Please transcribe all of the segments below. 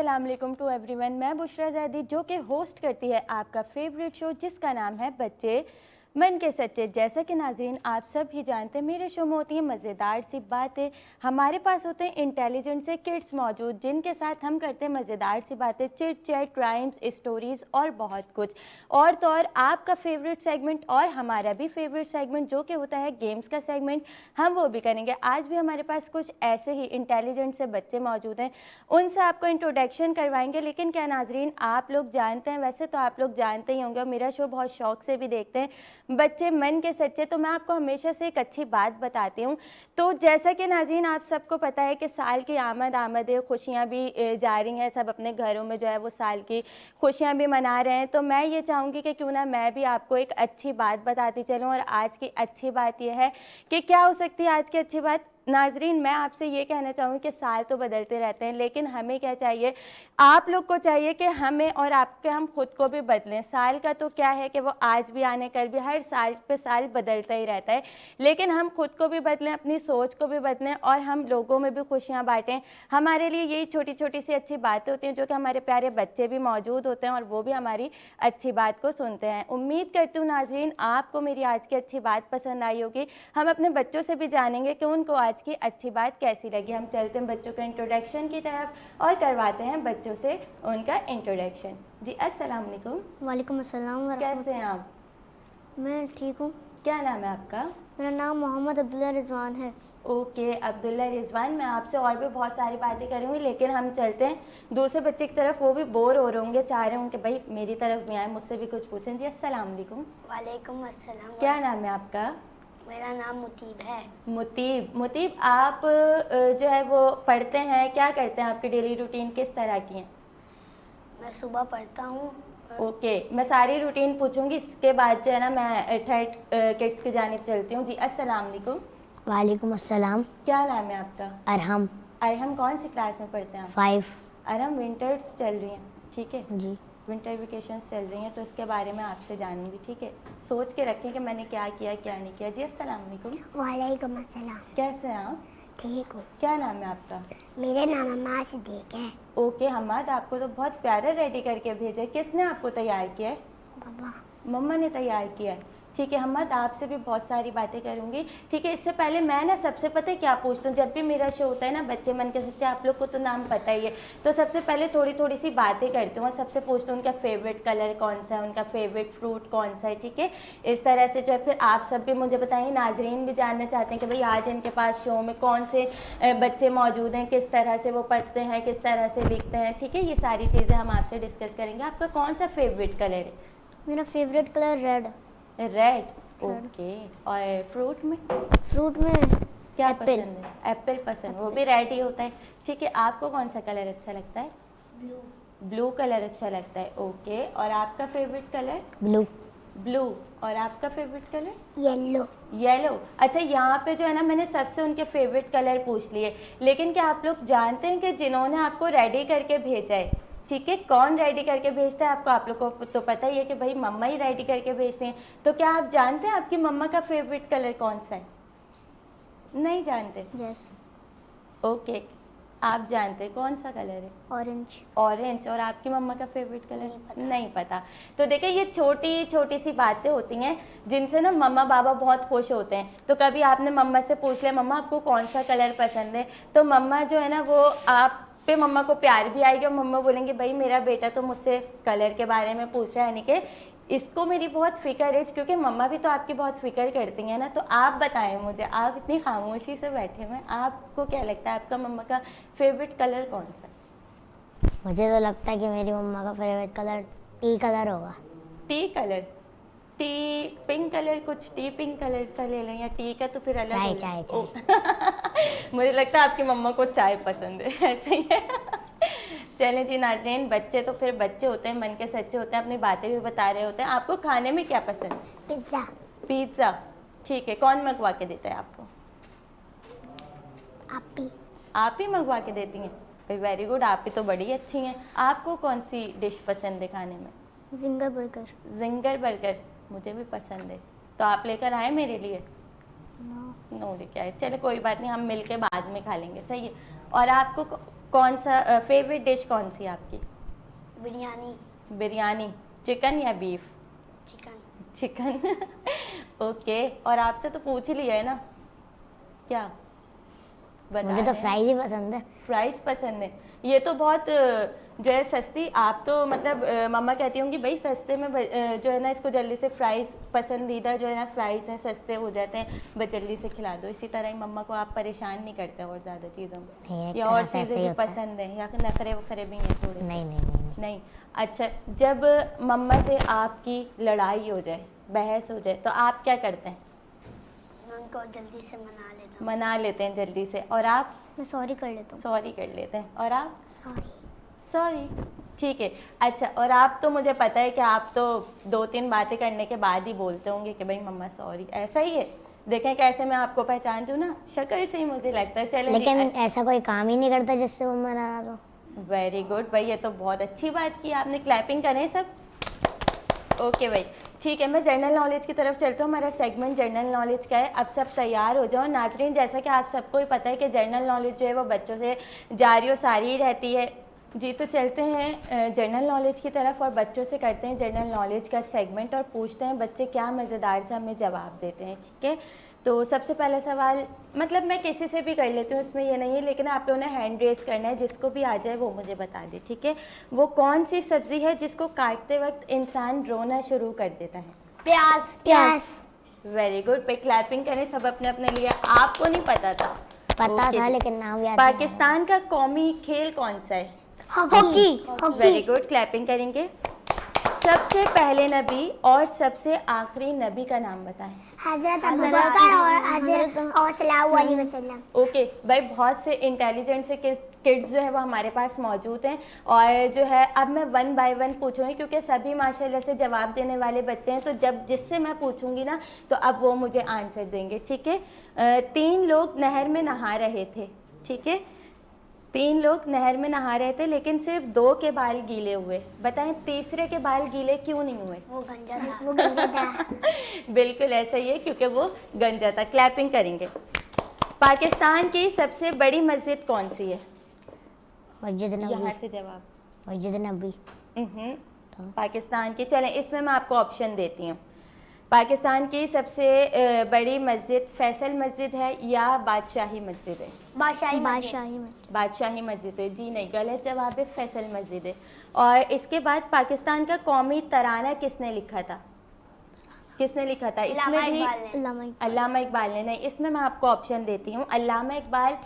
अस्सलाम वालेकुम to everyone. मैं बुशरा ज़ैदी जो कि होस्ट करती है आपका फेवरेट शो जिसका नाम है बच्चे मन के सच्चे। जैसा कि नाज़रीन आप सब ही जानते हैं मेरे शो में होती हैं मज़ेदार सी बातें। हमारे पास होते हैं इंटेलिजेंट से किड्स मौजूद जिनके साथ हम करते हैं मज़ेदार सी बातें, चिट चैट, राइम्स, स्टोरीज़ और बहुत कुछ। और तो और आपका फेवरेट सेगमेंट और हमारा भी फेवरेट सेगमेंट जो कि होता है गेम्स का सेगमेंट, हम वो भी करेंगे। आज भी हमारे पास कुछ ऐसे ही इंटेलिजेंट से बच्चे मौजूद हैं, उनसे आपको इंट्रोडक्शन करवाएंगे। लेकिन क्या नाज़रीन आप लोग जानते हैं, वैसे तो आप लोग जानते ही होंगे और मेरा शो बहुत शौक से भी देखते हैं बच्चे मन के सच्चे, तो मैं आपको हमेशा से एक अच्छी बात बताती हूँ। तो जैसा कि नाज़रीन आप सबको पता है कि साल की आमद है, खुशियाँ भी जा रही हैं, सब अपने घरों में जो है वो साल की खुशियाँ भी मना रहे हैं। तो मैं ये चाहूँगी कि क्यों ना मैं भी आपको एक अच्छी बात बताती चलूँ। और आज की अच्छी बात यह है कि क्या हो सकती है आज की अच्छी बात। नाजरीन मैं आपसे ये कहना चाहूँगी कि साल तो बदलते रहते हैं, लेकिन हमें क्या चाहिए, आप लोग को चाहिए कि हमें और आपके हम खुद को भी बदलें। साल का तो क्या है कि वो आज भी आने कल भी हर साल पे साल बदलता ही रहता है, लेकिन हम खुद को भी बदलें, अपनी सोच को भी बदलें और हम लोगों में भी खुशियाँ बांटें। हमारे लिए यही छोटी छोटी सी अच्छी बातें होती हैं जो कि हमारे प्यारे बच्चे भी मौजूद होते हैं और वो भी हमारी अच्छी बात को सुनते हैं। उम्मीद करती हूँ नाजरीन आपको मेरी आज की अच्छी बात पसंद आई होगी। हम अपने बच्चों से भी जानेंगे कि उनको आज की अच्छी बात कैसी लगी। हम चलते हैं बच्चों का इंट्रोडक्शन की तरफ और करवाते हैं बच्चों से उनका इंट्रोडक्शन। जी अस्सलाम वालेकुम। वालेकुम अस्सलाम। कैसे हैं आप? मैं ठीक हूँ। क्या नाम है आपका? मेरा नाम मोहम्मद अब्दुल्ला रिजवान है। ओके अब्दुल्ला रिजवान, मैं आपसे और भी बहुत सारी बातें करूँगी, लेकिन हम चलते हैं दूसरे बच्चे की तरफ। वो भी बोर हो रहे होंगे, चाह रहे होंगे भाई मेरी तरफ भी आए, मुझसे भी कुछ पूछें। जी अस्सलाम वालेकुम। वालेकुम अस्सलाम। क्या नाम है आपका? मेरा नाम मुतीब है। मुतीब आप जो है वो पढ़ते हैं, क्या करते हैं, आपकी डेली रूटीन किस तरह की है? मैं सुबह पढ़ता हूँ। ओके मैं सारी रूटीन पूछूंगी, इसके बाद जो है ना मैं थर्ड किड्स की जानिब चलती हूँ। जी अस्सलाम वालेकुम। वालेकुम अस्सलाम। क्या नाम है आपका? अरहम। अरहम कौन सी क्लास में पढ़ते हैं आप? 5। अरहम विंटर्स चल रही हैं, ठीक है जी। विंटर वेकेशंस चल रही हैं, तो इसके बारे में आपसे जानूंगी, ठीक है। सोच के रखें कि मैंने क्या किया क्या नहीं किया। जी अस्सलाम वालेकुम। वालेकुम अस्सलाम। कैसे हैं आप? ठीक हूँ। क्या नाम है आपका? मेरा नाम अम्मा सिद्दीक है। ओके हमाद, आपको तो बहुत प्यारा रेडी करके भेजा है। किसने आपको तैयार किया है? पापा। मम्मा ने तैयार किया है, ठीक है। हमद आपसे भी बहुत सारी बातें करूंगी, ठीक है। इससे पहले मैं ना सबसे पता है क्या पूछती हूँ, जब भी मेरा शो होता है ना बच्चे मन के सच्चे, आप लोग को तो नाम पता ही है, तो सबसे पहले थोड़ी थोड़ी सी बातें करती हूँ और सबसे पूछती हूँ उनका फेवरेट कलर कौन सा है, उनका फेवरेट फ्रूट कौन सा है, ठीक है। इस तरह से जो फिर आप सब भी मुझे बताइए, नाजरीन भी जानना चाहते हैं कि भाई आज इनके पास शो में कौन से बच्चे मौजूद हैं, किस तरह से वो पढ़ते हैं, किस तरह से लिखते हैं, ठीक है। ये सारी चीज़ें हम आपसे डिस्कस करेंगे। आपका कौन सा फेवरेट कलर है? मेरा favourite colour red. Red, okay. और फ्रूट में? फ्रूट में क्या एप्पल। पसंद है? एप्पल पसंद, वो भी रेड ही होता है, ठीक है। आपको कौन सा कलर अच्छा लगता है? ब्लू। ब्लू कलर अच्छा लगता है, ओके। और आपका फेवरेट कलर? ब्लू। ब्लू। और आपका फेवरेट कलर? येलो। येलो। अच्छा यहाँ पे जो है ना मैंने सबसे उनके फेवरेट कलर पूछ लिए, लेकिन क्या आप लोग जानते हैं कि जिन्होंने आपको रेडी करके भेजा है, ठीक है, कौन रेडी करके भेजता है आपको? आप लोग को तो पता ही है कि भाई मम्मा ही रेडी करके भेजती हैं। तो क्या आप जानते हैं आपकी मम्मा का फेवरेट कलर कौन सा है? नहीं जानते? यस। ओके आप जानते हैं कौन सा कलर है? ऑरेंज। ऑरेंज। और आपकी मम्मा का फेवरेट कलर? नहीं पता। तो देखिए ये छोटी छोटी सी बातें होती हैं जिनसे ना मम्मा बाबा बहुत खुश होते हैं। तो कभी आपने मम्मा से पूछ लिया मम्मा आपको कौन सा कलर पसंद है, तो मम्मा जो है ना वो आप पे मम्मा को प्यार भी आएगी और मम्मा बोलेंगे भाई मेरा बेटा तो मुझसे कलर के बारे में पूछ रहा है, यानी कि इसको मेरी बहुत फिक्र है, क्योंकि मम्मा भी तो आपकी बहुत फिक्र करती हैं ना। तो आप बताएं मुझे, आप इतनी खामोशी से बैठे हुए, आपको क्या लगता है आपका मम्मा का फेवरेट कलर कौन सा? मुझे तो लगता है कि मेरी मम्मा का फेवरेट कलर टी कलर होगा। T colour? T pink colour, कुछ टी पिंक कलर सा ले लें, या टी का तो फिर अलग चाय हो चाय चाय। मुझे लगता है आपकी मम्मा को चाय पसंद है, ऐसे ही है। चलें जी नाज़रीन, बच्चे तो फिर बच्चे होते हैं, मन के सच्चे होते हैं, अपनी बातें भी बता रहे होते हैं। आपको खाने में क्या पसंद है? पिज्ज़ा। पिज़्ज़ा, ठीक है। कौन मंगवा के देता है आपको? आप ही मंगवा के देती हैं? भाई वेरी गुड, आप ही तो बड़ी अच्छी हैं। आपको कौन सी डिश पसंद है खाने में? Ginger burger. जिंगर बर्गर मुझे भी पसंद है, तो आप लेकर आए मेरे लिए? नो लेके आए, चलो कोई बात नहीं, हम मिल के बाद में खा लेंगे, सही है। और आपको कौन सा फेवरेट डिश कौन सी है आपकी? बिरयानी। बिरयानी, चिकन या बीफ? चिकन। चिकन। ओके, और आपसे तो पूछ ही लिया है ना, क्या बता मुझे तो रहे हैं? फ्राइज ही पसंद है। फ्राइज पसंद है। ये तो बहुत जो है सस्ती, आप तो मतलब मम्मा कहती होंगी भाई सस्ते में जो है ना इसको जल्दी से फ्राइज, पसंदीदा जो है ना फ्राइज हैं सस्ते हो जाते हैं, बस जल्दी से खिला दो। इसी तरह ही मम्मा को आप परेशान नहीं करते और ज़्यादा चीज़ों में, नहीं, एक या तरह और से ऐसे चीज़ें ही भी होता है। पसंद हैं या नखरे वखरे भी हैं थोड़े? नहीं नहीं नहीं नहीं। नहीं। अच्छा, जब मम्मा से आपकी लड़ाई हो जाए, बहस हो जाए, तो आप क्या करते हैं? मैं उनको जल्दी से मना लेता हूँ। मना लेते हैं जल्दी से। और आप? मैं सॉरी कर लेता हूँ। सॉरी कर लेते हैं। और आप? सॉरी। सॉरी, ठीक है। अच्छा, और आप तो मुझे पता है कि आप तो 2-3 बातें करने के बाद ही बोलते होंगे कि भाई मम्मा सॉरी, ऐसा ही है? देखें कैसे मैं आपको पहचानती हूँ ना, शक्ल से ही मुझे लगता है। चले, लेकिन ऐसा कोई काम ही नहीं करता जिससे मम्मा नाराज हो। वेरी गुड भाई, ये तो बहुत अच्छी बात की आपने। क्लैपिंग करें सब। ओके भाई, ठीक है, मैं जनरल नॉलेज की तरफ चलता हूँ। हमारा सेगमेंट जनरल नॉलेज का है। अब सब तैयार हो जाओ नाजरीन। जैसा कि आप सबको ही पता है कि जनरल नॉलेज जो है वो बच्चों से जारी और सारी ही रहती है जी। तो चलते हैं जनरल नॉलेज की तरफ और बच्चों से करते हैं जनरल नॉलेज का सेगमेंट और पूछते हैं बच्चे क्या मज़ेदार से हमें जवाब देते हैं, ठीक है? तो सबसे पहला सवाल, मतलब मैं किसी से भी कर लेती हूँ, इसमें ये नहीं है, लेकिन आप लोगों ने हैंड रेस करना है, जिसको भी आ जाए वो मुझे बता दे, ठीक है? वो कौन सी सब्जी है जिसको काटते वक्त इंसान रोना शुरू कर देता है? प्याज। प्याज। Very good. पे क्लैपिंग करें सब अपने अपने लिए। आपको नहीं पता था? पता Okay था जी। लेकिन नाम याद नहीं। पाकिस्तान का कौमी खेल कौन सा है? हॉकी। वेरी गुड, क्लैपिंग करेंगे। सबसे पहले नबी और सबसे आखिरी नबी का नाम बताएं। हजरत अबू बकर और हजरत सल्लल्लाहु अलैहि वसल्लम। ओके भाई, बहुत से इंटेलिजेंट से किड्स जो है वो हमारे पास मौजूद हैं और जो है अब मैं 1 बाय 1 पूछूंगी क्योंकि सभी माशाल्लाह से जवाब देने वाले बच्चे हैं। तो जब जिससे मैं पूछूंगी ना तो अब वो मुझे आंसर देंगे, ठीक है? 3 लोग नहर में नहा रहे थे, ठीक है? 3 लोग नहर में नहा रहे थे लेकिन सिर्फ 2 के बाल गीले हुए। बताएं तीसरे के बाल गीले क्यों नहीं हुए? वो गंजा था। वो गंजा था। बिल्कुल ऐसा ही है, क्योंकि वो गंजा था। क्लैपिंग करेंगे। पाकिस्तान की सबसे बड़ी मस्जिद कौन सी है? मस्जिद यहाँ नबी। से जवाब। मस्जिद नबी। पाकिस्तान की, चलें इसमें मैं आपको ऑप्शन देती हूँ। पाकिस्तान की सबसे बड़ी मस्जिद फैसल मस्जिद है या बादशाही मस्जिद है? बादशाही बादशाही मस्जिद है जी नहीं, गलत जवाब है, फैसल मस्जिद है। और इसके बाद पाकिस्तान का कौमी तराना किसने लिखा था? किसने लिखा था? इसमें भी अल्लामा इकबाल ने। नहीं, इसमें मैं आपको ऑप्शन देती हूँ। अल्लामा इकबाल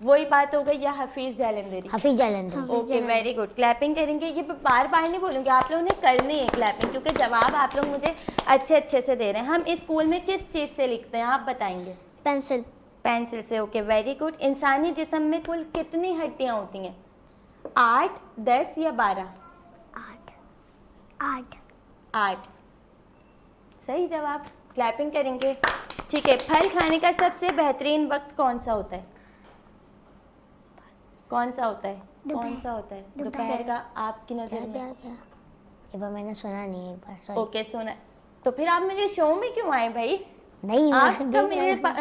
वही बात हो गई या Hafeez Jalandhari? Hafeez Jalandhari. Okay, very good. Clapping करेंगे। ये बार बार नहीं बोलूँगी, आप लोगों ने करनी है क्लैपिंग, क्योंकि जवाब आप लोग मुझे अच्छे से दे रहे हैं। हम इस स्कूल में किस चीज़ से लिखते हैं आप बताएंगे? पेंसिल। पेंसिल से। Okay, very good. इंसानी जिस्म में कुल कितनी हड्डियाँ होती हैं? 8, 10 या 12? 8। सही जवाब। क्लैपिंग करेंगे। ठीक है, फल खाने का सबसे बेहतरीन वक्त कौन सा होता है? कौन सा होता है? दोपहर का। आपकी नजर में? ये बार मैंने सुना नहीं एक बार, सॉरी। ओके, सुना। तो फिर आप मेरे शो में क्यों आए भाई? नहीं, आपका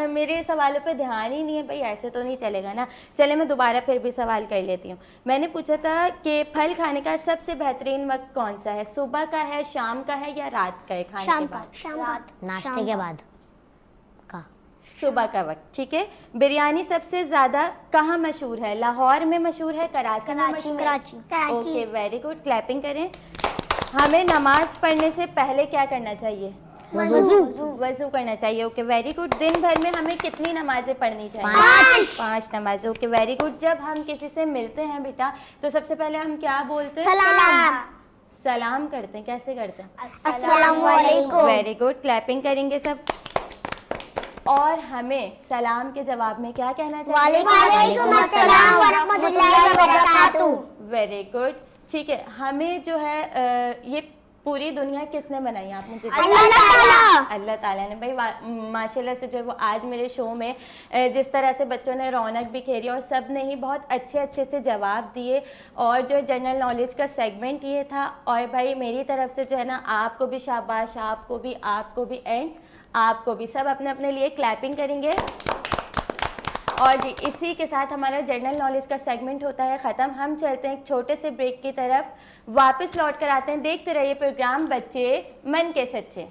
मेरे सवालों पे ध्यान ही नहीं है भाई, ऐसे तो नहीं चलेगा ना। चले मैं दोबारा फिर भी सवाल कर लेती हूँ। मैंने पूछा था कि फल खाने का सबसे बेहतरीन वक्त कौन सा है? सुबह का है, शाम का है या रात का है? खाने के बाद? नाश्ते के बाद का। सुबह का वक्त, ठीक है। बिरयानी सबसे ज्यादा कहाँ मशहूर है? लाहौर में मशहूर है, कराची में मशहूर है? Okay, very good. क्लैपिंग करें। हमें नमाज पढ़ने से पहले क्या करना चाहिए? वजू करना चाहिए। Okay, very good. दिन भर में हमें कितनी नमाजें पढ़नी चाहिए? 5 नमाजें। Okay, very good. जब हम किसी से मिलते हैं बेटा तो सबसे पहले हम क्या बोलते हैं? सलाम करते हैं। कैसे करते हैं? अस्सलाम वालेकुम। Very good. क्लैपिंग करेंगे सब। और हमें सलाम के जवाब में क्या कहना चाहिए? वालेकुम अस्सलाम व रहमतुल्लाहि व बरकातुहू। वेरी गुड, ठीक है। हमें जो है ये पूरी दुनिया किसने बनाई? आप मुझे अल्लाह ताला ने। भाई माशाल्लाह से जो है वो आज मेरे शो में जिस तरह से बच्चों ने रौनक बिखेरी और सब ने ही बहुत अच्छे से जवाब दिए और जो जनरल नॉलेज का सेगमेंट ये था। और भाई मेरी तरफ से जो है ना आपको भी शाबाश, आपको भी एंड आपको भी। सब अपने अपने लिए क्लैपिंग करेंगे। और जी इसी के साथ हमारा जनरल नॉलेज का सेगमेंट होता है ख़त्म। हम चलते हैं एक छोटे से ब्रेक की तरफ, वापस लौट कर आते हैं। देखते रहिए प्रोग्राम बच्चे मन के सच्चे।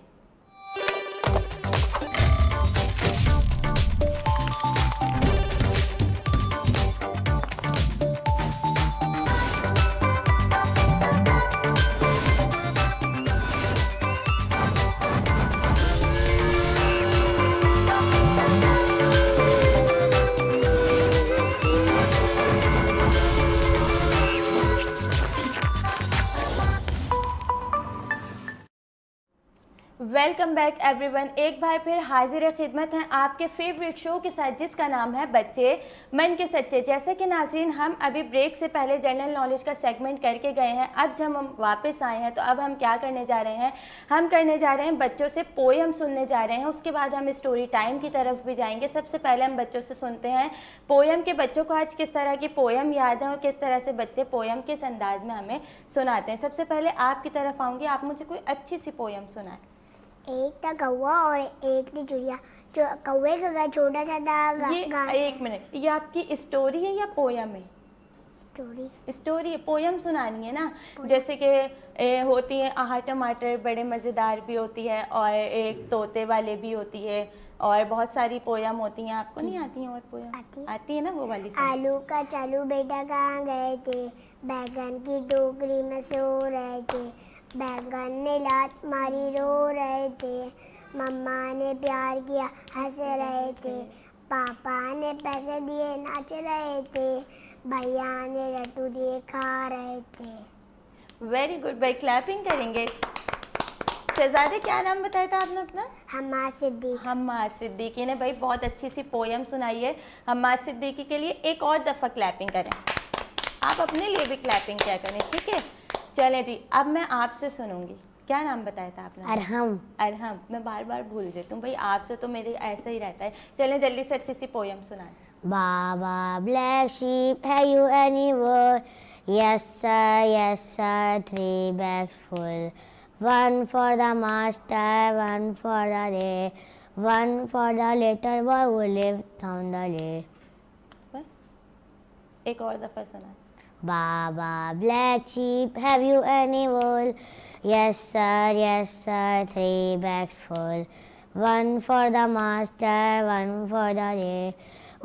वेलकम बैक एवरीवन, एक बार फिर हाजिर खिदमत हैं आपके फेवरेट शो के साथ जिसका नाम है बच्चे मन के सच्चे। जैसे कि नाज़रीन हम अभी ब्रेक से पहले जनरल नॉलेज का सेगमेंट करके गए हैं। अब जब हम वापस आए हैं तो अब हम क्या करने जा रहे हैं, हम करने जा रहे हैं बच्चों से पोयम सुनने जा रहे हैं। उसके बाद हम स्टोरी टाइम की तरफ भी जाएंगे। सबसे पहले हम बच्चों से सुनते हैं पोयम के बच्चों को आज किस तरह की पोयम याद है और किस तरह से बच्चे पोयम किस अंदाज में हमें सुनाते हैं। सबसे पहले आपकी तरफ आऊँगी, आप मुझे कोई अच्छी सी पोयम सुनाएं। एक था कौवा और एक थी चिड़िया, जो कौवे का घर छोटा सा था। ये एक मिनट, ये आपकी स्टोरी है या पोयम है? स्टोरी है, पोयम सुनानी है ना। जैसे कि होती है आहा टमाटर बड़े मज़ेदार भी होती है और एक तोते वाले भी होती है और बहुत सारी पोयम होती हैं। आपको नहीं आती हैं और पोयम? आती है ना वो वाली। आलू का चालू बेटा कहाँ गए थे, बैगन की टोकरी में सो रहे थे, बैगन ने लात मारी रो रहे थे, मम्मा ने प्यार किया हंस रहे थे, पापा ने पैसे दिए नाच रहे थे, भैया ने लड्डू दिए खा रहे थे। वेरी गुड भाई, क्लैपिंग करेंगे। शहजादे क्या नाम बताया था आपने अपना? हम्माद सिद्दीकी। हम्माद सिद्दीकी ने भाई बहुत अच्छी सी पोयम सुनाई है। हम्माद सिद्दीकी के लिए एक और दफ़ा क्लैपिंग करें। आप अपने लिए भी क्लैपिंग क्या करें, ठीक है। चलें जी, अब मैं आपसे सुनूंगी। क्या नाम बताया था आपने? अरहम। अरहम, मैं बार बार भूल जाती हूँ भाई, आपसे तो मेरे ऐसा ही रहता है। चलें जल्दी से अच्छी सी पोयम सुनाएं। बाबा ब्लैक शीप है you any word, yes sir 3 bags full, 1 for the master, 1 for the day, 1 for the little boy who lived down the lane. बस एक और दफ़ा सुनाएं। Baba black sheep, have you any wool? Yes sir, 3 bags full, 1 for the master, 1 for the day,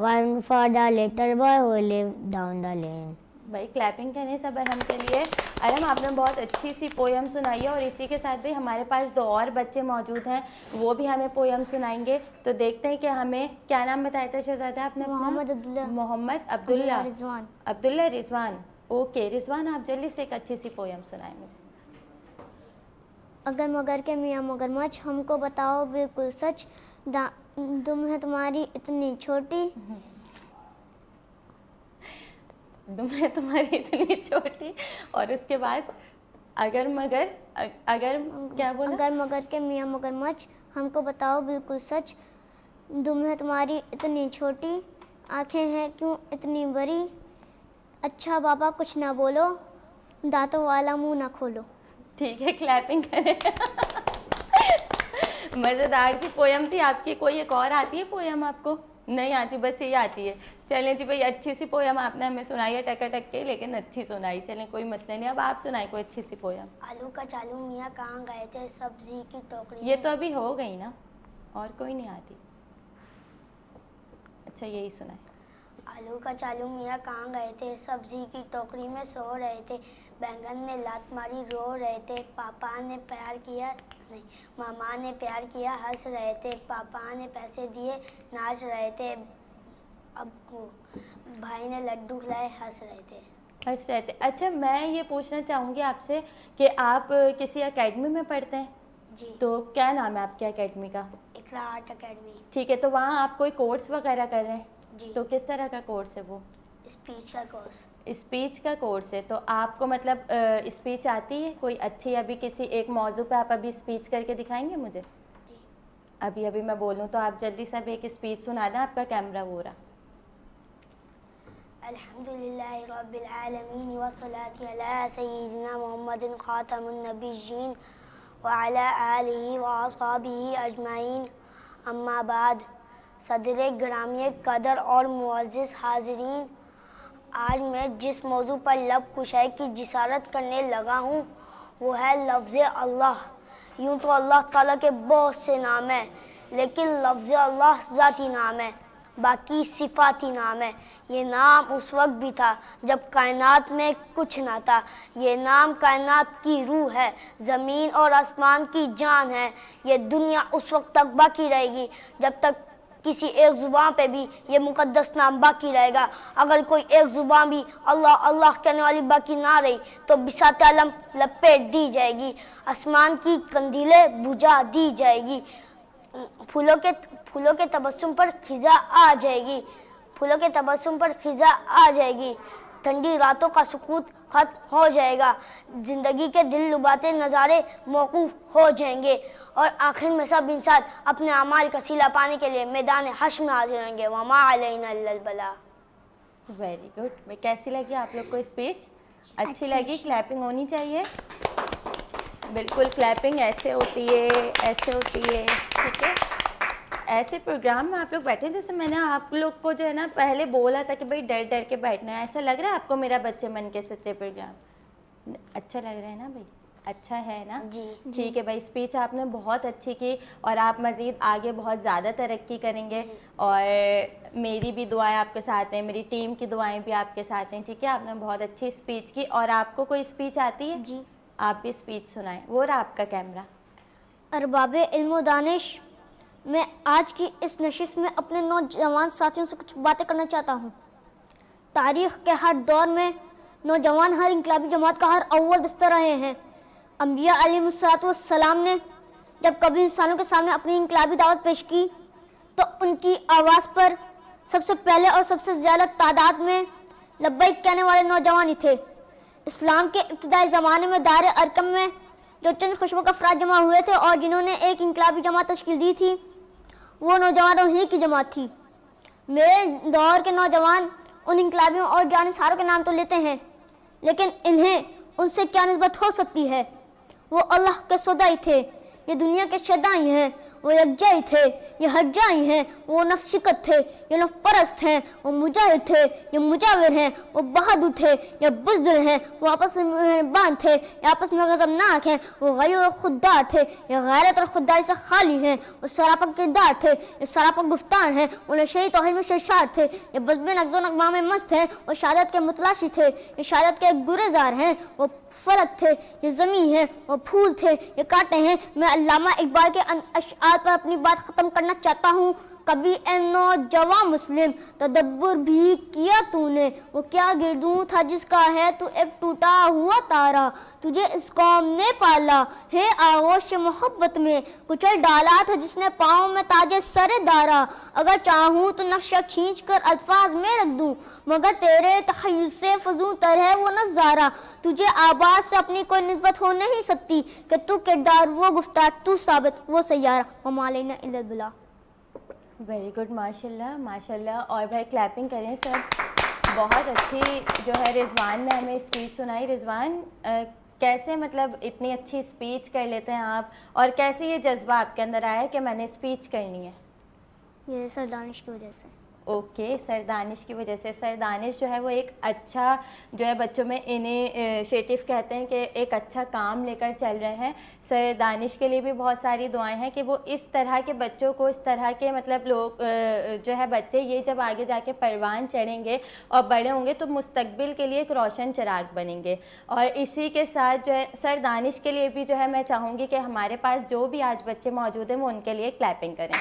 1 for the little boy who lived down the lane. भाई clapping करने सब अरहम के लिए। अरहम आपने बहुत अच्छी सी पोयम सुनाई है और इसी के साथ भी हमारे पास 2 और बच्चे मौजूद हैं, वो भी हमें पोयम सुनाएंगे। तो देखते हैं कि हमें क्या नाम बताया था शहजादा आपने? मोहम्मद अब्दुल्ला। मोहम्मद अब्दुल्ला रिजवान। अब्दुल्ला रिजवान। ओके रिजवान, आप जल्दी से एक अच्छी सी पोयम सुनाएं मुझे। अगर मगर के मियाँ मगरमच्छ, हमको बताओ बिल्कुल सच, दुम है तुम्हारी इतनी छोटी, दुम है तुम्हारी इतनी छोटी, और उसके बाद अगर क्या बोला? अगर मगर के मियाँ मगरमच्छ, हमको बताओ बिल्कुल सच, दुम है तुम्हारी इतनी छोटी, आंखें हैं क्यों इतनी बड़ी, अच्छा बाबा कुछ ना बोलो, दांतों वाला मुंह ना खोलो। ठीक है, क्लैपिंग करें। मज़ेदार सी पोयम थी आपकी। कोई एक और आती है पोयम आपको? नहीं आती, बस यही आती है। चलें जी भाई, अच्छी सी पोयम आपने हमें सुनाई है टक के, लेकिन अच्छी सुनाई। चलें कोई मसला नहीं, अब आप सुनाई कोई अच्छी सी पोयम। आलू का चालू मियाँ कहाँ गए थे, सब्जी की टोकरी। ये तो अभी हो गई ना, और कोई नहीं आती। अच्छा यही सुनाए। आलू का चालू मियाँ कहाँ गए थे, सब्जी की टोकरी में सो रहे थे, बैंगन ने लात मारी रो रहे थे, पापा ने प्यार किया नहीं मामा ने प्यार किया हंस रहे थे, पापा ने पैसे दिए नाच रहे थे, अब भाई ने लड्डू खिलाए हंस रहे थे। अच्छा मैं ये पूछना चाहूँगी आपसे कि आप किसी एकेडमी में पढ़ते हैं? जी। तो क्या नाम है आपके एकेडमी का? इकरा आर्ट एकेडमी। ठीक है, तो वहाँ आप कोई कोर्स वगैरह कर रहे हैं? जी। तो किस तरह का कोर्स है वो? स्पीच का कोर्स। स्पीच का कोर्स है। तो आपको मतलब स्पीच आती है कोई अच्छी? अभी किसी एक मौजू पे आप अभी स्पीच करके दिखाएंगे मुझे? जी। अभी मैं बोलूँ तो आप जल्दी से एक स्पीच सुना दें, आपका कैमरा वो रहा। अल्हम्दुलिल्लाहि रब्बिल आलमीन वस्सलातु अला सय्यिदिना मुहम्मदिन खातमुन नबिय्यीन व अला आलिहि व अस्हाबिहि अजमाइन, अम्मा बाद, सदर ग्रामी कदर और मुअज़्ज़िज़ हाज़रीन, आज मैं जिस मौजू पर लब कुशाई की जिसारत करने लगा हूँ वो है लफ्ज़ अल्लाह। यूँ तो अल्लाह ताला के बहुत से नाम हैं, लेकिन लफ्ज़ अल्लाह ज़ाती नाम है, बाकी सिफाती नाम है। ये नाम उस वक्त भी था जब कायनात में कुछ ना था। ये नाम कायनात की रूह है, ज़मीन और आसमान की जान है। ये दुनिया उस वक्त तक बाकी रहेगी जब तक किसी एक ज़ुबान पे भी ये मुक़द्दस नाम बाकी रहेगा। अगर कोई एक ज़ुबान भी अल्लाह अल्लाह कहने वाली बाकी ना रही तो बिसात आलम लपेट दी जाएगी, आसमान की कंदीलें बुझा दी जाएगी, फूलों के तबस्सुम पर खिज़ा आ जाएगी, फूलों के तबस्सुम पर खिज़ा आ जाएगी, ठंडी रातों का सुकूत खत्म हो जाएगा, ज़िंदगी के दिल लुभाते नज़ारे मौकूफ़ हो जाएंगे और आखिर में सब इंसान अपने अमाल का सिला पाने के लिए मैदान हश्र में हाजिर होंगे। वमा अलैना इल्लल बला। Very good. कैसी लगी आप लोग को स्पीच? अच्छी अच्छी लगी? क्लैपिंग होनी चाहिए। बिल्कुल, क्लैपिंग ऐसे होती है, ऐसे होती है, ठीक है। ऐसे प्रोग्राम में आप लोग बैठे, जैसे मैंने आप लोग को जो है ना पहले बोला था कि भाई डर डर के बैठना है। ऐसा लग रहा है आपको मेरा बच्चे मन के सच्चे प्रोग्राम अच्छा लग रहा है ना भाई? अच्छा है ना जी ठीक है भाई। स्पीच आपने बहुत अच्छी की और आप मज़ीद आगे बहुत ज़्यादा तरक्की करेंगे और मेरी भी दुआएं आपके साथ हैं, मेरी टीम की दुआएं भी आपके साथ हैं, ठीक है। आपने बहुत अच्छी स्पीच की। और आपको कोई स्पीच आती है? जी। आप भी स्पीच सुनाएं। वो रहा आपका कैमरा। अरबाबे इल्म दानिश, मैं आज की इस नशिस्त में अपने नौजवान साथियों से कुछ बातें करना चाहता हूँ। तारीख़ के हर दौर में नौजवान हर इनकलाबी जमात का हर अव्वल दस्ता रहे हैं। अंबिया अलैहिस्सलाम ने जब कभी इंसानों के सामने अपनी इनकलाबी दावत पेश की तो उनकी आवाज़ पर सबसे पहले और सबसे ज़्यादा तादाद में लब्बैक कहने वाले नौजवान ही थे। इस्लाम के इब्तिदाई ज़माने में दार अरकम में जो चंद खुशबू अफराद जमा हुए थे और जिन्होंने एक इनकलाबी जमात तश्कील दी थी, वो नौजवानों ही की जमात थी। मेरे दौर के नौजवान उन इनकलाबियों और जानिसारों के नाम तो लेते हैं, लेकिन इन्हें उनसे क्या निस्बत हो सकती है? वो अल्लाह के सौदाई थे, ये दुनिया के शदाई हैं। वो यकजाई थे, ये हज्जाई हैं। वो नफशिकत थे, ये नफपरस्त हैं। वो मुजाहिद थे, ये मुजाविर हैं। वो बहादुर थे, ये बुज़दिल हैं। वो आपस में मेहरबान थे, ये आपस में गज़बनाक हैं। वो गैर और खुददार थे, ये गैरत और खुददारी से खाली हैं। वो सरापा किरदार थे, ये सरापा गुफ्तार हैं। वो नशे तौहीद में शेरशार थे, ये बज़्म नग़्ज़ो नग़मा में मस्त हैं। वो शहादत के मुतलाशी थे, ये शहादत के गुरेज़ार हैं। वो फलक थे, ये ज़मीन है। वो फूल थे, ये कांटे हैं। मैं अल्लामा इकबाल के अशआर पर अपनी बात ख़त्म करना चाहता हूँ। कभी ए नौजवान मुस्लिम तदब्बुर भी किया तूने, वो क्या गिरदू था जिसका है तू एक टूटा हुआ तारा। तुझे इस कौम ने पाला है आगोश मोहब्बत में, कुचल डाला था जिसने पाँव में ताजे सरे दारा। अगर चाहूँ तो नक्शा खींच कर अल्फाज में रख दूँ, मगर तेरे तख़य्युल से फजू तर है वो नज़ारा। तुझे आवाज़ से अपनी कोई निस्बत हो नहीं सकती कि तू किरदार वो गुफ्तार तू साबित वो सैयारा। वमा अलैना इल्लल बलाग। वेरी गुड, माशाल्लाह माशाल्लाह। और भाई क्लैपिंग करें सब। बहुत अच्छी जो है रिजवान ने हमें स्पीच सुनाई। रिजवान कैसे मतलब इतनी अच्छी स्पीच कर लेते हैं आप, और कैसे ये जज्बा आपके अंदर आया कि मैंने स्पीच करनी है? ये सर दानिश की वजह से। ओके, सर दानिश की वजह से। सर दानिश जो है वो एक अच्छा जो है बच्चों में इनिशिएटिव कहते हैं कि एक अच्छा काम लेकर चल रहे हैं। सर दानिश के लिए भी बहुत सारी दुआएं हैं कि वो इस तरह के बच्चों को, इस तरह के मतलब लोग जो है बच्चे, ये जब आगे जाके परवान चढ़ेंगे और बड़े होंगे तो मुस्तकबिल के लिए एक रोशन चिराग बनेंगे। और इसी के साथ जो है सर दानिश के लिए भी जो है मैं चाहूँगी कि हमारे पास जो भी आज बच्चे मौजूद हैं वो उनके लिए क्लैपिंग करें।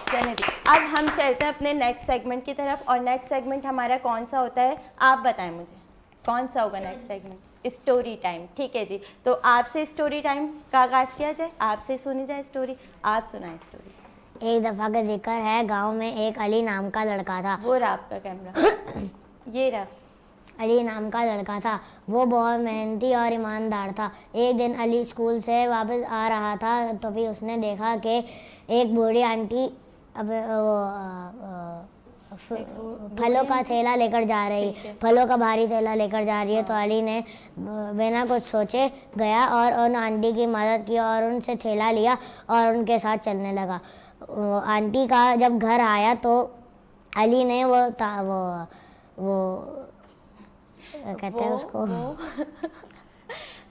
चलिए अब हम चलते हैं अपने नेक्स्ट सेगमेंट की तरफ। और नेक्स्ट सेगमेंट हमारा कौन सा होता है, आप बताएं मुझे कौन सा होगा नेक्स्ट सेगमेंट? Story time. ठीक है जी, तो आपसे स्टोरी टाइम का आगाज़ किया जाए, आपसे सुनी जाए स्टोरी। आप सुनाएं स्टोरी। एक दफ़ा का जिक्र है, गांव में एक अली नाम का लड़का था। वो रहा आपका कैमरा, ये रहा। अली नाम का लड़का था, वो बहुत मेहनती और ईमानदार था। एक दिन अली स्कूल से वापस आ रहा था तो भी उसने देखा कि एक बूढ़ी आंटी अब वो फलों का थैला लेकर जा रही, फलों का भारी थैला लेकर जा रही है। तो अली ने बिना कुछ सोचे गया और उन आंटी की मदद की और उनसे थैला लिया और उनके साथ चलने लगा। आंटी का जब घर आया तो अली ने वो कहते हैं उसको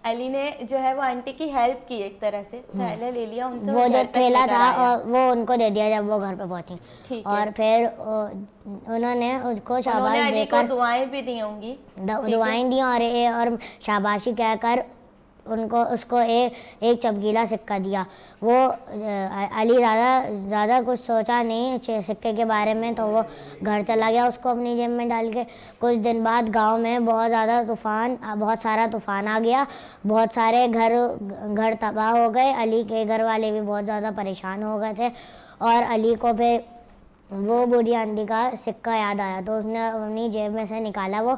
अली ने जो है वो आंटी की हेल्प की, एक तरह से थैला ले लिया उनसे, वो जो थैला था और वो उनको दे दिया जब वो घर पे पहुंची। और फिर उन्होंने उसको शाबाश देकर दुआएं भी दी होंगी, दुआएं दी और शाबाशी कहकर उसको एक चमकीला सिक्का दिया। वो अली ज़्यादा कुछ सोचा नहीं सिक्के के बारे में, तो वो घर चला गया उसको अपनी जेब में डाल के। कुछ दिन बाद गांव में बहुत सारा तूफान आ गया, बहुत सारे घर तबाह हो गए। अली के घर वाले भी बहुत ज़्यादा परेशान हो गए थे और अली को फिर वो बूढ़ी आंटी का सिक्का याद आया, तो उसने अपनी जेब में से निकाला वो।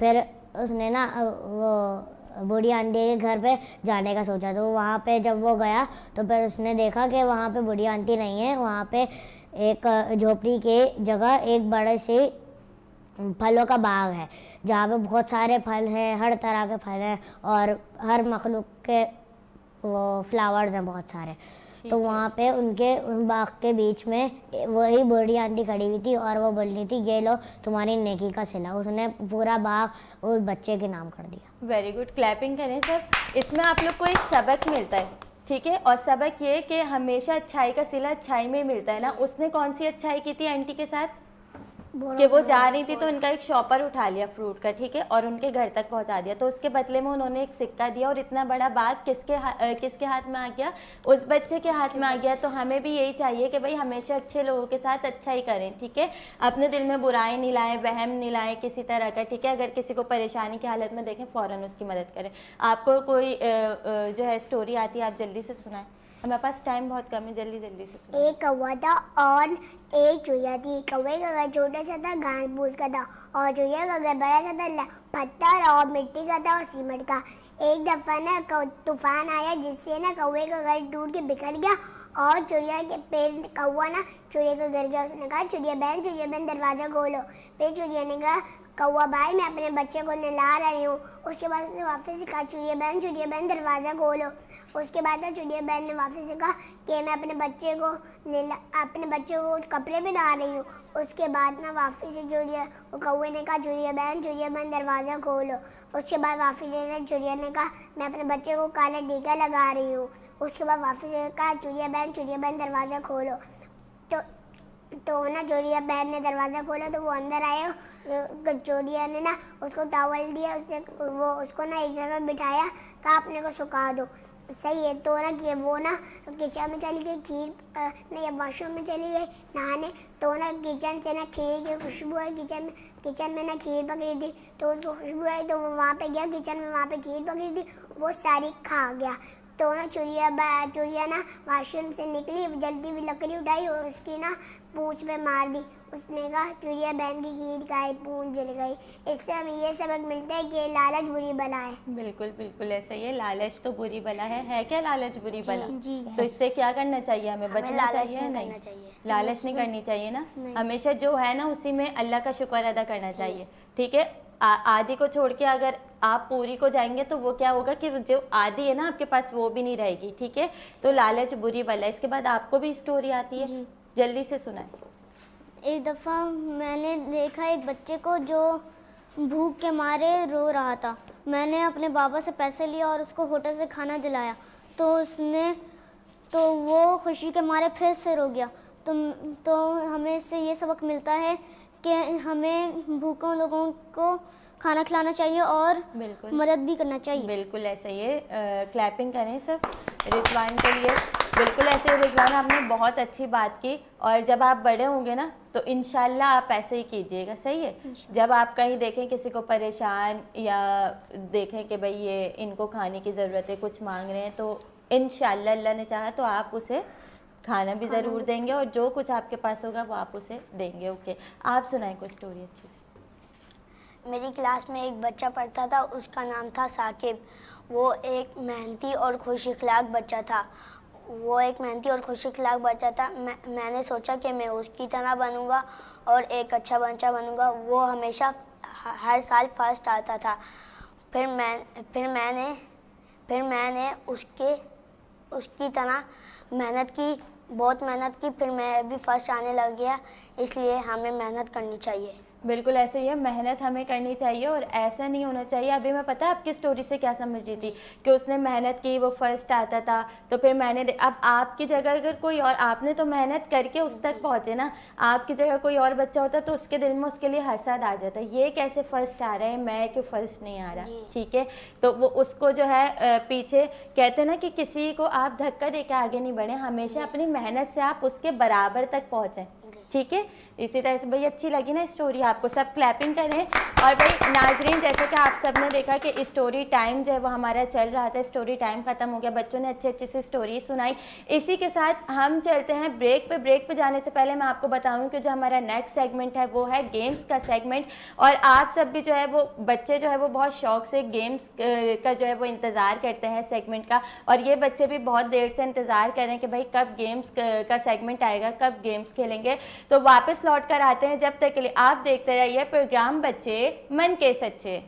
फिर उसने ना वो बूढ़ी आंटी के घर पे जाने का सोचा। तो वहाँ पे जब वो गया तो फिर उसने देखा कि वहाँ पे बूढ़ी आंटी नहीं है, वहाँ पे एक झोपड़ी के जगह एक बड़े से फलों का बाग है जहाँ पे बहुत सारे फल हैं, हर तरह के फल हैं और हर मखलूक के वो फ्लावर्स हैं बहुत सारे। तो वहाँ पे उन बाग के बीच में वही बूढ़ी आंटी खड़ी हुई थी और वो बोल रही थी, ये लो तुम्हारी नेकी का सिला। उसने पूरा बाग उस बच्चे के नाम कर दिया। वेरी गुड, क्लैपिंग करें सब। इसमें आप लोग को एक सबक मिलता है, ठीक है, और सबक ये कि हमेशा अच्छाई का सिला अच्छाई में मिलता है ना। उसने कौन सी अच्छाई की थी आंटी के साथ कि वो जा रही थी तो उनका एक शॉपर उठा लिया फ्रूट का, ठीक है, और उनके घर तक पहुंचा दिया। तो उसके बदले में उन्होंने एक सिक्का दिया और इतना बड़ा बाग किसके हाथ में आ गया? उस बच्चे के हाथ में आ गया। तो हमें भी यही चाहिए कि भाई हमेशा अच्छे लोगों के साथ अच्छा ही करें, ठीक है, अपने दिल में बुराई नहीं लाएं, वहम नहीं लाएं किसी तरह का, ठीक है। अगर किसी को परेशानी की हालत में देखें फ़ौरन उसकी मदद करें। आपको कोई जो है स्टोरी आती है आप जल्दी से सुनाएं, हमारे पास टाइम बहुत कम है, जल्दी से सुनाएं। एक कौवा था और एक चूहिया थी। कौवे का घर छोटा सा था, घास फूस का था, और चूहिया का घर बड़ा सा था, पत्थर और मिट्टी का था और सीमेंट का। एक दफा ना तूफान आया जिससे ना कौवे का घर टूट के बिखर गया और चिड़िया के पेड़ कौवा ना चिड़िया का घर गया। उसने कहा, चिड़िया बहन दरवाज़ा खोलो। फिर चिड़िया ने कहा, कौवा भाई मैं अपने बच्चे को नहला रही हूँ। उसके बाद उसने वापस से कहा, चिड़िया बहन दरवाज़ा खोलो। उसके बाद ना चिड़िया बहन ने वापस से कहा कि मैं अपने बच्चे को कपड़े पहना रही हूँ। उसके बाद ना वापस से कौवे ने कहा, चिड़िया बहन दरवाज़ा खोलो। उसके बाद वापस से चिड़िया ने कहा, मैं अपने बच्चे को काला टीका लगा रही हूँ। उसके बाद वापस से कहा, चिड़िया बहन दरवाज़ा खोलो। तो ना चिड़िया बहन ने दरवाज़ा खोला तो वो अंदर आया। चिड़िया ने ना उसको टॉवल दिया, उसको ना एक जगह बिठाया, कहा अपने को सुखा दो। सही है। तो ना कि वो ना किचन में चली गई, नहीं वॉशरूम में चली गई नहाने। तो ना किचन से ना खीर की खुशबू आई। किचन में ना खीर पकड़ी थी, तो उसको खुशबू आई तो वो वहाँ पे गया किचन में, वहाँ पे खीर पकड़ी थी, वो सारी खा गया। तो ना चिड़िया ना वॉशरूम से निकली, जल्दी भी लकड़ी उठाई और उसकी ना पूंछ पे मार दी। उसने कहा, चिड़िया बहन की खीर खाई, पूंछ जल गई। इससे हमें ये सबक मिलता है कि लालच बुरी बला है। बिल्कुल ऐसा ही है, लालच तो बुरी बला है क्या लालच बुरी बला? तो इससे क्या करना चाहिए? हमें बचना चाहिए, नहीं लालच नहीं करनी चाहिए ना। हमेशा जो है ना उसी में अल्लाह का शुक्र अदा करना चाहिए, ठीक है। आधी को छोड़ के अगर आप पूरी को जाएंगे तो वो क्या होगा कि जो आधी है ना आपके पास वो भी नहीं रहेगी, ठीक है। तो लालच बुरी बला। इसके बाद आपको भी स्टोरी आती है, जल्दी से सुनाएं। एक दफ़ा मैंने देखा एक बच्चे को जो भूख के मारे रो रहा था। मैंने अपने बाबा से पैसे लिए और उसको होटल से खाना दिलाया, तो वो खुशी के मारे फिर से रो गया। तो हमें इससे ये सबक मिलता है कि हमें भूखों लोगों को खाना खिलाना चाहिए और मदद भी करना चाहिए। बिल्कुल ऐसा ही है। क्लैपिंग करें सब रिजवान के लिए। बिल्कुल ऐसे ही रिजवान, आपने बहुत अच्छी बात की। और जब आप बड़े होंगे ना तो इंशाल्लाह आप ऐसे ही कीजिएगा, सही है। जब आप कहीं देखें किसी को परेशान या देखें कि भाई ये इनको खाने की ज़रूरत है, कुछ मांग रहे हैं, तो इंशाल्लाह अल्लाह ने चाहा तो आप उसे खाना भी ज़रूर देंगे और जो कुछ आपके पास होगा वो आप उसे देंगे। ओके, आप सुनाएं कोई स्टोरी अच्छी सी। मेरी क्लास में एक बच्चा पढ़ता था, उसका नाम था साकिब। वो एक मेहनती और खुश अखलाक बच्चा था। वो एक मेहनती और खुशी खिलाफ बच्चा था। मैंने सोचा कि मैं उसकी तरह बनूंगा और एक अच्छा बच्चा बनूंगा। वो हमेशा हर साल फर्स्ट आता था। फिर मैंने उसकी तरह मेहनत की, बहुत मेहनत की। फिर मैं भी फर्स्ट आने लग गया। इसलिए हमें मेहनत करनी चाहिए। बिल्कुल ऐसे ही है, मेहनत हमें करनी चाहिए और ऐसा नहीं होना चाहिए। अभी मैं पता है आपकी स्टोरी से क्या समझ रही थी कि उसने मेहनत की, वो फर्स्ट आता था, तो फिर मैंने अब आपकी जगह अगर कोई और, आपने तो मेहनत करके उस तक पहुँचे ना, आपकी जगह कोई और बच्चा होता तो उसके दिल में उसके लिए हसद आ जाता, ये कैसे फर्स्ट आ रहा है, मैं क्यों फर्स्ट नहीं आ रहा। ठीक है, तो वो उसको जो है पीछे कहते हैं ना कि किसी को आप धक्का दे के आगे नहीं बढ़े, हमेशा अपनी मेहनत से आप उसके बराबर तक पहुँचें। ठीक है, इसी तरह से भाई अच्छी लगी ना स्टोरी आपको, सब क्लैपिंग करें। और भाई नाजरीन, जैसे कि आप सब ने देखा कि स्टोरी टाइम जो है वो हमारा चल रहा था, स्टोरी टाइम खत्म हो गया, बच्चों ने अच्छे अच्छे से स्टोरी सुनाई। इसी के साथ हम चलते हैं ब्रेक पे। ब्रेक पे जाने से पहले मैं आपको बताऊं कि जो हमारा नेक्स्ट सेगमेंट है वो है गेम्स का सेगमेंट। और आप सब भी जो है वो बच्चे जो है वो बहुत शौक से गेम्स का जो है वो इंतज़ार करते हैं सेगमेंट का, और ये बच्चे भी बहुत देर से इंतज़ार कर रहे हैं कि भाई कब गेम्स का सेगमेंट आएगा, कब गेम्स खेलेंगे। तो वापस लौट कर आते हैं, जब तक के लिए आप देखते रहिए प्रोग्राम बच्चे मन के सच्चे।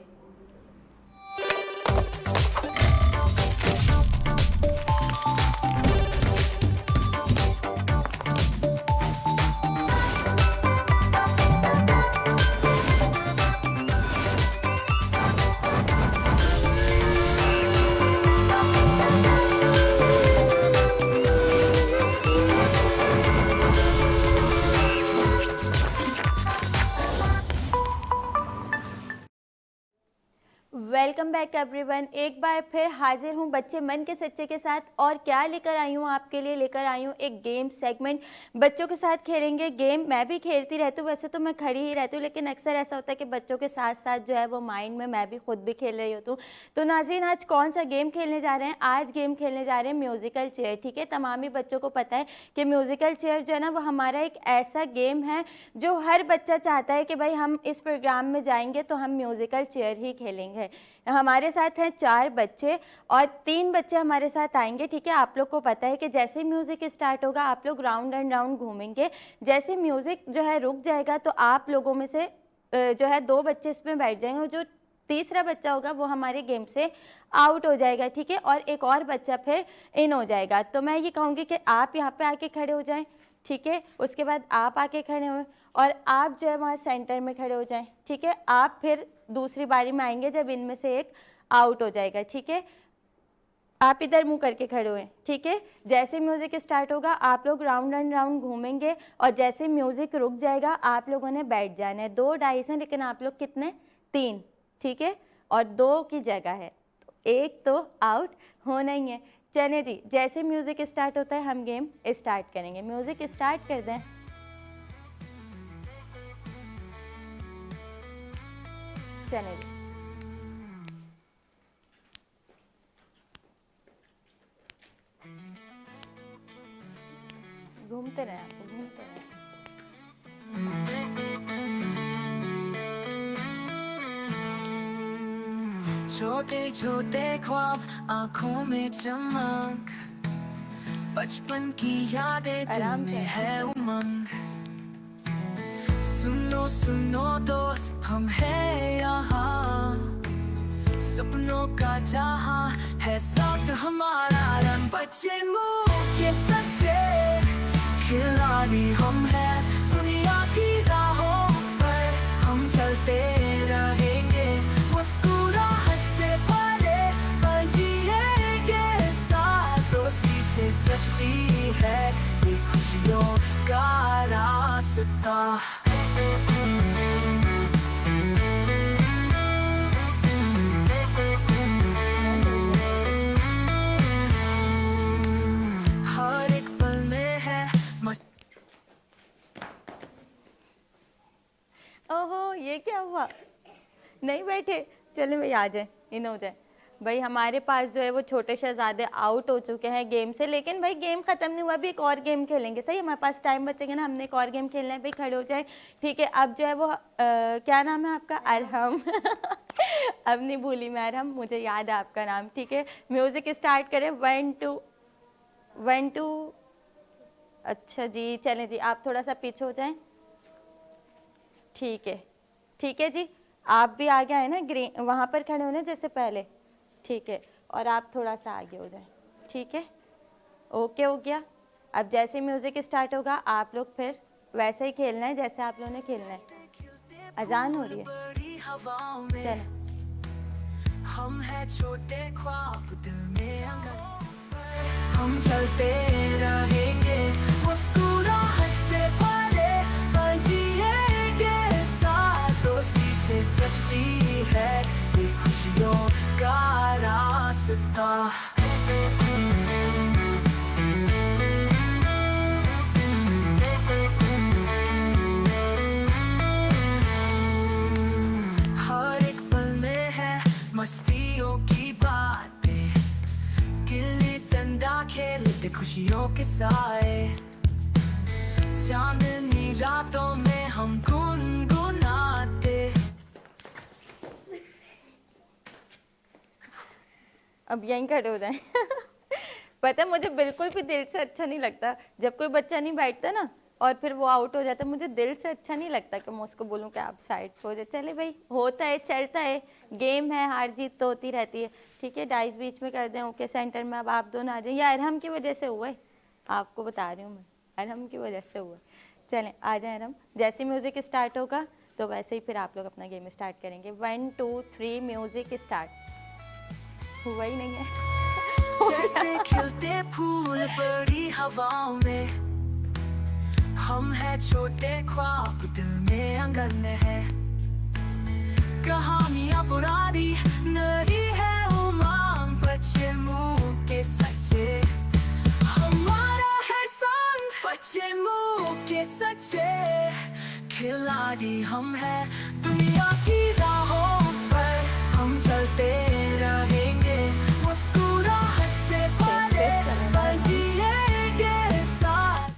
वेलकम बैक एवरीवन, एक बार फिर हाजिर हूँ बच्चे मन के सच्चे के साथ। और क्या लेकर आई हूँ आपके लिए, लेकर आई हूँ एक गेम सेगमेंट। बच्चों के साथ खेलेंगे गेम। मैं भी खेलती रहती हूँ, वैसे तो मैं खड़ी ही रहती हूँ, लेकिन अक्सर ऐसा होता है कि बच्चों के साथ साथ जो है वो माइंड में मैं भी खुद भी खेल रही होती हूँ। तो नाज़रीन, आज कौन सा गेम खेलने जा रहे हैं? आज गेम खेलने जा रहे हैं म्यूज़िकल चेयर। ठीक है, तमाम ही बच्चों को पता है कि म्यूज़िकल चेयर जो है ना वो हमारा एक ऐसा गेम है जो हर बच्चा चाहता है कि भाई हम इस प्रोग्राम में जाएंगे तो हम म्यूज़िकल चेयर ही खेलेंगे। हमारे साथ हैं 4 बच्चे और 3 बच्चे हमारे साथ आएंगे। ठीक है, आप लोग को पता है कि जैसे म्यूज़िक स्टार्ट होगा आप लोग राउंड एंड राउंड घूमेंगे। जैसे म्यूज़िक जो है रुक जाएगा तो आप लोगों में से जो है 2 बच्चे इसमें बैठ जाएंगे और जो तीसरा बच्चा होगा वो हमारे गेम से आउट हो जाएगा। ठीक है, और एक और बच्चा फिर इन हो जाएगा। तो मैं ये कहूँगी कि आप यहाँ पे आके खड़े हो जाएं। ठीक है, उसके बाद आप आके खड़े हो और आप जो है वहाँ सेंटर में खड़े हो जाएं। ठीक है, आप फिर दूसरी बारी में आएंगे जब इनमें से एक आउट हो जाएगा। ठीक है, आप इधर मुंह करके खड़े हुए। ठीक है, जैसे म्यूज़िक स्टार्ट होगा आप लोग राउंड एंड राउंड घूमेंगे और जैसे म्यूज़िक रुक जाएगा आप लोगों ने बैठ जाना है। 2 डाइस हैं लेकिन आप लोग कितने? 3। ठीक है, और 2 की जगह है तो एक तो आउट होना ही है। चलिए जी, जैसे म्यूज़िक स्टार्ट होता है हम गेम स्टार्ट करेंगे। म्यूज़िक स्टार्ट कर दें। चलिए जी, घूमते रहें, आप घूमते रहें। छोटे छोटे ख्वाब आंखों में चमक, बचपन की यादें दिल आराम में से। है उमंग। सुनो सुनो दोस्त हम हैं यहाँ, सपनों का जहाँ है साथ हमारा। रंग बच्चे मुंह के सच्चे खिलाड़ी हम हैं, दुनिया की राहों पर हम चलते रहेंगे। मुस्कुराहट से भरे पल जिएंगे साथ, दोस्ती से सजती है ये खुशियों का रास्ता। हर एक पल में है मस्त। ओहो, ये क्या हुआ? नहीं बैठे? चले भाई आ जाए, इन हो जाए। भाई हमारे पास जो है वो छोटे शहजादे आउट हो चुके हैं गेम से, लेकिन भाई गेम ख़त्म नहीं हुआ, अभी एक और गेम खेलेंगे। सही, हमारे पास टाइम बचेगा ना, हमने एक और गेम खेलना है। भाई खड़े हो जाए। ठीक है, अब जो है वो क्या नाम है आपका? अरहम। अब नहीं भूली मैं अरहम, मुझे याद है आपका नाम। ठीक है, म्यूज़िक स्टार्ट करें। 1 2 1 2। अच्छा जी, चलें जी, आप थोड़ा सा पीछे हो जाएं। ठीक है जी, आप भी आगे आए ना, ग्रीन वहाँ पर खड़े होने जैसे पहले। ठीक है, और आप थोड़ा सा आगे हो जाएं। ठीक है, ओके हो गया। अब जैसे म्यूज़िक स्टार्ट होगा आप लोग फिर वैसे ही खेलना है जैसे आप लोगों ने खेलना है। अजान हो रही है, चलो। हम हैं छोटे ख्वाब दिल में आंगन, हम चलते रहेंगे मुस्कुराहट से भरे पल जिएंगे साथ, दोस्ती से सजती है ये खुशियों का रास्ता। हर एक पल में है मस्तियों की बातें, गिल्ली डंडा खेलते खुशियों के साए, चांदनी रातों में हम गुनगुनाते। अब यहीं खड़े हो जाएं। पता है मुझे बिल्कुल भी दिल से अच्छा नहीं लगता जब कोई बच्चा नहीं बैठता ना और फिर वो आउट हो जाता है। मुझे दिल से अच्छा नहीं लगता कि मैं उसको बोलूँ कि आप साइड पे हो जाए। चले भाई, होता है, चलता है, गेम है, हार जीत तो होती रहती है। ठीक है, डाइस बीच में कर दें। ओके, सेंटर में अब आप दोनों आ जाए। ये अरहम की वजह से हुआ है, आपको बता रही हूँ मैं, अरहम की वजह से हुआ है। चलें आ जाए अरहम। जैसे म्यूज़िक स्टार्ट होगा तो वैसे ही फिर आप लोग अपना गेम स्टार्ट करेंगे। 1 2 3 म्यूज़िक स्टार्ट। हुआ ही नहीं है। जैसे खिलते फूल बड़ी हवाओं में, हम हैं छोटे ख्वाब दिल में आंगन है, कहानियां पुरानी नई है उमंग, बच्चे मुंह के सच्चे, हमारा है संग बच्चे मुंह के सच्चे, खिलाड़ी हम हैं दुनिया की राहों पर, हम चलते रहेंगे मुस्कुराहट से भरे पल जिएंगे साथ,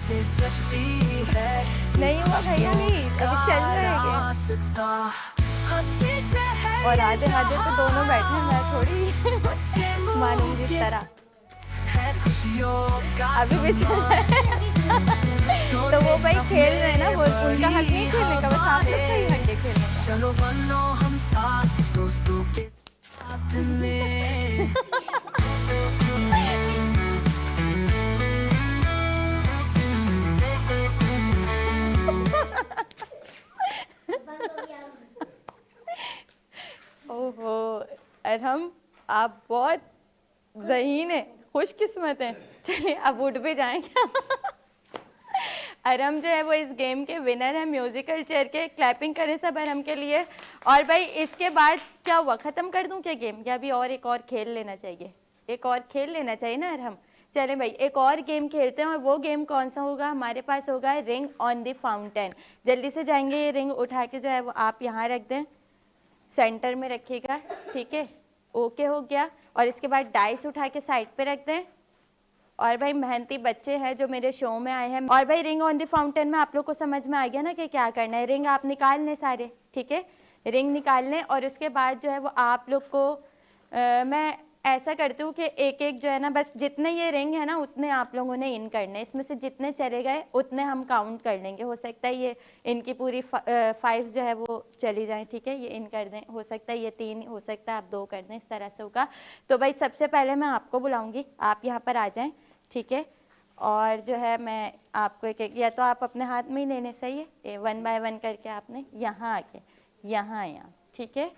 से सजती है नहीं हुआ भैया, नहीं अभी चल रहे हैं। हंसी से है और आधे आधे तो दोनों बैठे, मैं थोड़ी मानूंगी इस तरह। है खुशियों का अभी भी चल रहा है। तो वो भाई खेल रहे हैं ना, वो उनका हक नहीं खेलने का, बस आप लोग का ही हक है खेलने का। चलो बनो हम साथ दोस्तों के साथ में। ओहो अरहम, आप बहुत ज़हीन है, खुशकिस्मत है। चलिए अब उठ भी जाएंगे। अरहम जो है वो इस गेम के विनर है म्यूजिकल चेयर के। क्लैपिंग करें सब अरहम के लिए। और भाई इसके बाद क्या हुआ, ख़त्म कर दूं क्या गेम, या अभी और एक और खेल लेना चाहिए? एक और खेल लेना चाहिए ना अरहम। चलें भाई एक और गेम खेलते हैं, और वो गेम कौन सा होगा, हमारे पास होगा रिंग ऑन द फाउंटेन। जल्दी से जाएंगे, ये रिंग उठा के जो है वो आप यहाँ रख दें, सेंटर में रखिएगा। ठीक है, ओके हो गया। और इसके बाद डाइस उठा के साइड पे रख दें। और भाई मेहनती बच्चे हैं जो मेरे शो में आए हैं। और भाई रिंग ऑन द फाउंटेन में आप लोग को समझ में आ गया ना कि क्या करना है। रिंग आप निकाल लें सारे, ठीक है, रिंग निकाल लें। और उसके बाद जो है वो आप लोग को मैं ऐसा करती हूँ कि एक एक जो है ना, बस जितने ये रिंग है ना उतने आप लोगों ने इन करने, इसमें से जितने चले गए उतने हम काउंट कर लेंगे। हो सकता है ये इनकी पूरी 5 जो है वो चली जाए, ठीक है, ये इन कर दें। हो सकता है ये 3, हो सकता है आप 2 कर दें, इस तरह से होगा। तो भाई सबसे पहले मैं आपको बुलाऊंगी, आप यहाँ पर आ जाएं, ठीक है। और जो है मैं आपको एक एक, या तो आप अपने हाथ में ही लेने, सही है, ये 1 बाय 1 करके आपने यहाँ आके यहाँ आया, ठीक है।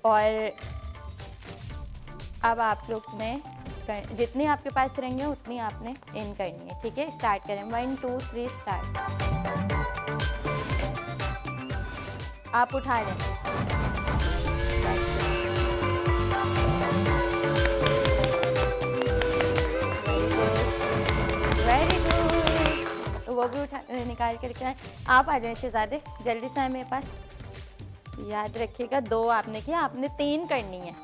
और अब आप लोग ने जितनी आपके पास रहेंगे उतनी आपने इन करनी है, ठीक है। स्टार्ट करें, 1 2 3 स्टार्ट। आप उठा लें। वेरी गुड, वो भी उठा निकाल कर के आप आ जाए शहजादे, जल्दी से आए मेरे पास। याद रखिएगा 2 आपने किया, आपने 3 करनी है।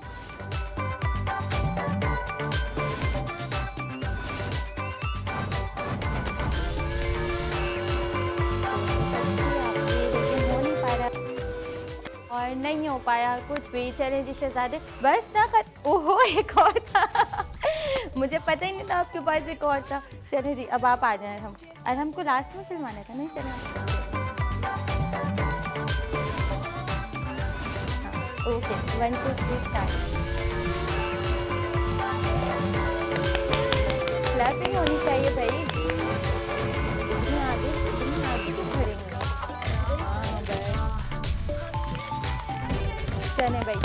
और नहीं हो पाया कुछ भी। चलें जी शहजादे, बस ना ओहो एक और था। मुझे पता ही नहीं था आपके पास एक और था। चलिए जी, अब आप आ जाएं। हम और हमको लास्ट में फिल्माना था, नहीं चला। Okay, 1 2 3 start. क्लैपिंग होनी चाहिए भाई। इतनी आगे क्यों खड़ेंगे? हाँ बस। चले भाई,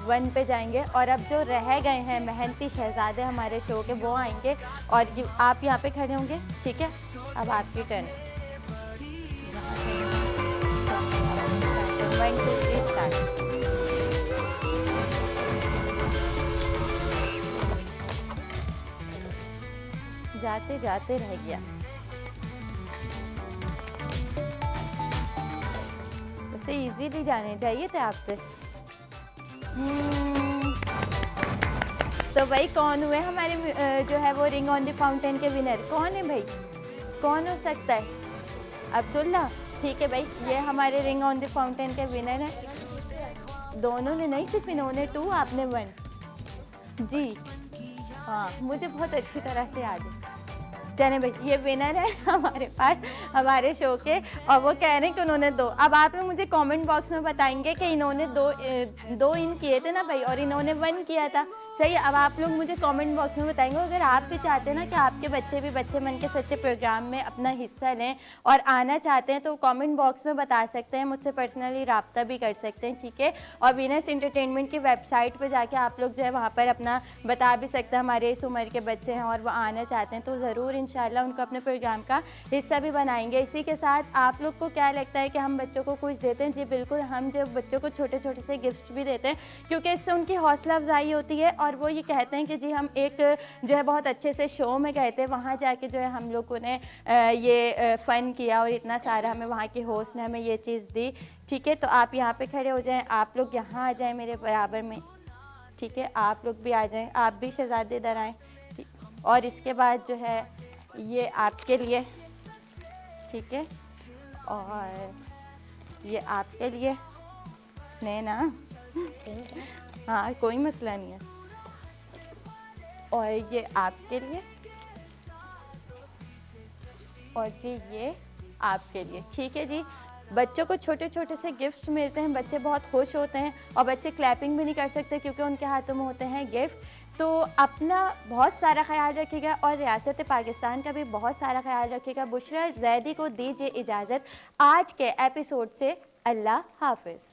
1 पे जाएंगे। और अब जो रह गए हैं मेहनती शहजादे हमारे शो के, वो आएंगे और आप यहाँ पे खड़े होंगे, ठीक है? अब आपकी टर्न। 1 2 3 स्टार्ट। जाते जाते रह गया। वैसे इजीली जाने चाहिए थे आपसे। तो भाई कौन हुए हमारे जो है वो रिंग ऑन द फाउंटेन के विनर? कौन है भाई? कौन हो सकता है? अब्दुल्ला। ठीक है भाई, ये हमारे रिंग ऑन द फाउंटेन के विनर हैं। दोनों ने नहीं, सिर्फ इन्होंने 2, आपने 1 जी। हाँ, मुझे बहुत अच्छी तरह से याद है। चले भाई, ये विनर है हमारे पास हमारे शो के, और वो कह रहे हैं कि उन्होंने 2। अब आप लोग मुझे कमेंट बॉक्स में बताएंगे कि इन्होंने 2 इन किए थे ना भाई, और इन्होंने 1 किया था। सही, अब आप लोग मुझे कमेंट बॉक्स में बताएंगे। अगर आप भी चाहते हैं ना कि आपके बच्चे भी बच्चे मन के सच्चे प्रोग्राम में अपना हिस्सा लें और आना चाहते हैं, तो कमेंट बॉक्स में बता सकते हैं, मुझसे पर्सनली रब्ता भी कर सकते हैं, ठीक है? और वीनस एंटरटेनमेंट की वेबसाइट पर जाके आप लोग जो है वहाँ पर अपना बता भी सकते हैं हमारे इस उम्र के बच्चे हैं और वो आना चाहते हैं, तो ज़रूर इंशाल्लाह उनको अपने प्रोग्राम का हिस्सा भी बनाएंगे। इसी के साथ आप लोग को क्या लगता है कि हम बच्चों को कुछ देते हैं? जी बिल्कुल, हम जब बच्चों को छोटे छोटे से गिफ्ट भी देते हैं, क्योंकि इससे उनकी हौसला अफजाई होती है और वो ये कहते हैं कि जी हम एक जो है बहुत अच्छे से शो में गए थे, वहाँ जाके जो है हम लोगों ने ये फ़न किया और इतना सारा हमें वहाँ की होस्ट ने हमें ये चीज़ दी, ठीक है? तो आप यहाँ पे खड़े हो जाएं, आप लोग यहाँ आ जाएं मेरे बराबर में, ठीक है? आप लोग भी आ जाएं, आप भी शहजादे इधर आएँ, ठीक? और इसके बाद जो है ये आपके लिए, ठीक है? और ये आपके लिए नहीं ना? हाँ, कोई मसला नहीं है। और ये आपके लिए, और जी ये आपके लिए, ठीक है जी। बच्चों को छोटे छोटे से गिफ्ट्स मिलते हैं, बच्चे बहुत खुश होते हैं, और बच्चे क्लैपिंग भी नहीं कर सकते क्योंकि उनके हाथों में होते हैं गिफ्ट। तो अपना बहुत सारा ख्याल रखिएगा और रियासत पाकिस्तान का भी बहुत सारा ख्याल रखिएगा। बुशरा जैदी को दीजिए इजाज़त आज के एपिसोड से। अल्लाह हाफिज़।